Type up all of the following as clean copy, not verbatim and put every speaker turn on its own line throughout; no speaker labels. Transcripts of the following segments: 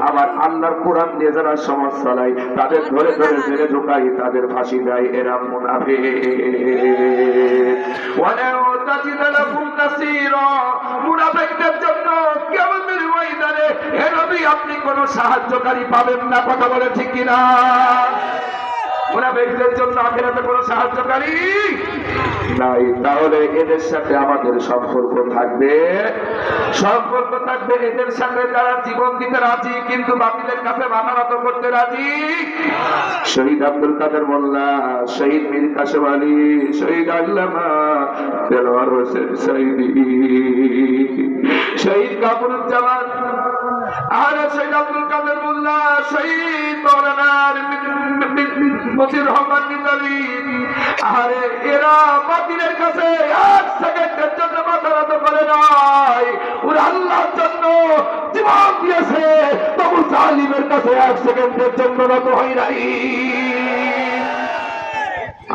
আবার আল্লাহর কোরআন দিয়ে যারা সমাজ চালায় তাদের ধরে ধরে জেলে ঢোকাই, তাদের ফাঁসি দেয়, এরা মুনাফিক। ওয়ালাউ তাজিদ লাকুম নাসীরা, মুনাফিকদের জন্য কিয়ামতের ময়দানে হে নবী আপনি কোনো সাহায্যকারী পাবেন না। কথা বলে ঠিক কিনা? মুনাফিকদের জন্য আখিরাতে কোনো সাহায্যকারী নাই। তাহলে এদের সাথে আমাদের সম্পর্ক থাকবে এদের সাথে যারা জীবন দিতে রাজি কিন্তু বাতিলের কাছে মাথা নত করতে রাজি। শহীদ আব্দুল কাদের মোল্লা, শহীদ মীর কাসেম আলী, শহীদ আল্লামা দেলোয়ার হোসেন সাইদি, শহীদ কামরুজ্জামান, আর শহীদ আব্দুল কাদের মোল্লা, শহীদ মাওলানা মতিউর রহমান নিজামী, আরে এরা বাতিলের কাছে এক সেকেন্ডের জন্য মাথা নত করে নাই। ওরা আল্লাহর জন্য জীবন দিয়েছে, তবু জালিমের কাছে এক সেকেন্ডের জন্য নত হয় নাই।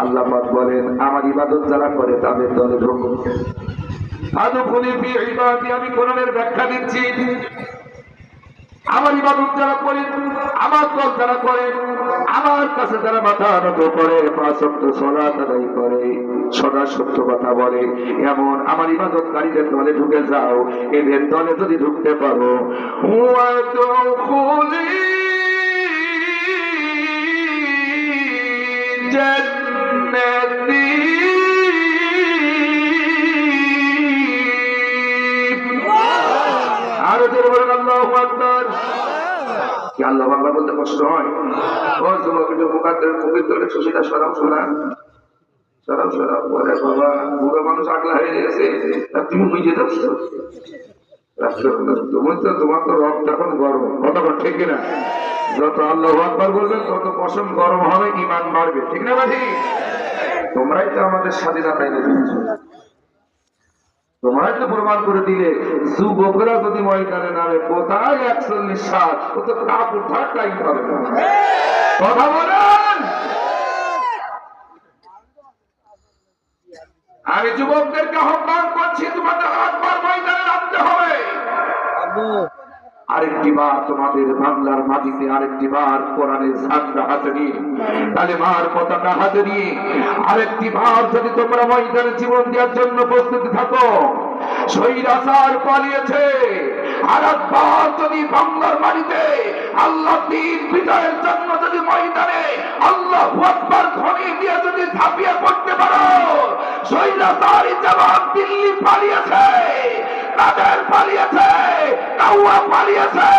আল্লাহ পাক বলেন আমার ইবাদত যারা করে তাদের দলে ঢোকো। আদখুলি ফি ইবাদি, আমি কোরআনের ব্যাখ্যা দিচ্ছি। আমার ইবাদত যারা করে, আমার দল যারা করে, আমার কাছে যারা মাথা নত করে, পাঁচ ওয়াক্ত সালাত আদায় করে, সদা সত্য কথা বলে, এমন আমার ইবাদতকারীদের দলে ঢুকে যাও। এদের দলে যদি ঢুকতে পারো, ওয়াদখুলি জান্নাতি, আরো জোরে বলেন আল্লাহু আকবার। কি আল্লাহু আকবার বলতে কষ্ট হয়? ও যুবক, একটু মুখাতের পবিত্র সুশীলা সরাও বলে বাবা, বুড়ো মানুষ আগলা হয়ে গেছে, তুমি বুঝে যাচ্ছ। তোমার তো রক্ত এখন গরম, কতক্ষণ ঠিক কিনা? যত আল্লাহু আকবার বলবেন তত পশম গরম হবে, ঈমান বাড়বে, ঠিক না ভাই? তোমরাই তো আমাদের স্বাধীনতা এনে দিয়েছো, তোমরাই তো প্রমাণ করে দিলে। যুবকরা যদি ময়দানে নামে, কোথায় 41 সাল, ও তো কাপড় থাক টাইম পাবে না। কথা বলেন। আমি যুবকদেরকে আহ্বান করছি, তোমাদের একবার ময়দানে নামতে হবে। আরেকটি বার তোমাদের বাংলার মাটিতে আরেকটি বার কোরআনের ঝান্ডা হাতে নিয়ে, কালেমার পতাকা হাতে নিয়ে আরেকটি বার যদি তোমরা ময়দানে জীবন দেওয়ার জন্য প্রস্তুতি থাকো। স্বৈরাচার পালিয়েছে, আর একবার যদি বাংলার মাটিতে আল্লাহ দ্বীন বিজয়ের জন্য যদি ময়দানে আল্লাহু আকবার ধ্বনি দিয়ে যদি ঝাঁপিয়ে পড়তে পারো, স্বৈরাচারী জবাব দিল্লি পালিয়েছে, কাদের পালিয়েছে, কাউয়া পালিয়েছে,